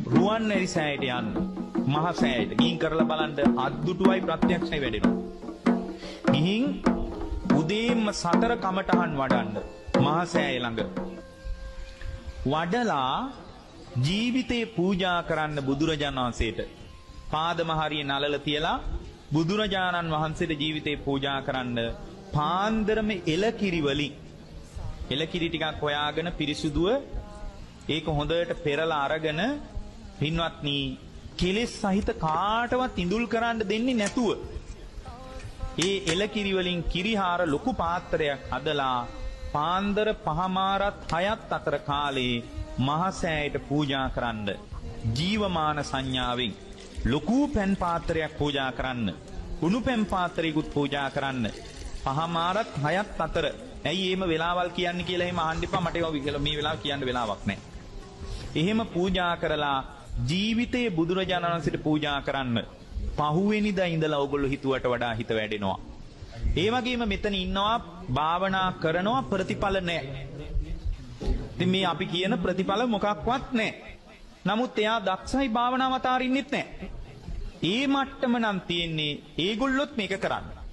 රුවන්වැලි සෑයට යන්න. මහ සෑයට ගිහින් කරලා බලන්න අද්දුටුවයි ප්‍රත්‍යක්ෂයි වැඩෙනවා. ගිහින් උදේම 4 කමටහන් වඩන්න මහ සෑය ළඟ. වඩලා ජීවිතේ පූජා කරන්න බුදුරජාණන් වහන්සේට පාදම හරිය නලල තියලා බුදුරජාණන් වහන්සේට ජීවිතේ පූජා කරන්න පාන්දරම එලකිරි වලින් එලකිරි ටිකක් හොයාගෙන පිරිසුදුව ඒක හොඳට පෙරලා අරගෙන පින්වත්නි කෙලෙස් සහිත කාටවත් ඉඳුල් කරන්න දෙන්නේ නැතුව ඒ එලකිරි වලින් කිරිහාර ලොකු පාත්‍රයක් හදලා පාන්දර 5මාරත් 6ත් අතර කාලේ මහසෑයට පූජා කරන්න ජීවමාන සංඥාවෙන් ලොකු පැන් පාත්‍රයක් පූජා කරන්න කුණු පැන් පාත්‍රයකුත් පූජා කරන්න 5මාරත් 6ත් අතර. ඇයි එහෙම වෙලාවල් කියන්නේ කියලා එහෙම අහන්න එපා. මට ඒක මේ වෙලාව කියන්න වෙලාවක් නැහැ. එහෙම පූජා කරලා ජීවිතයේ බුදුරජාණන් වහන්සේට පූජා කරන්න පහුවෙනිදා ඉඳලා ඕගොල්ලෝ හිතුවට වඩා හිත වැඩෙනවා. ඒ වගේම මෙතන ඉන්නවා භාවනා කරනවා ප්‍රතිඵල නැහැ. ඉතින් මේ අපි කියන ප්‍රතිඵල මොකක්වත් නැහැ. නමුත් එයා දක්ෂයි භාවනාව අතාරින්නෙත් නැහැ. ඒ මට්ටම නම් තියෙන්නේ ඒගොල්ලොත් මේක කරන්නේ.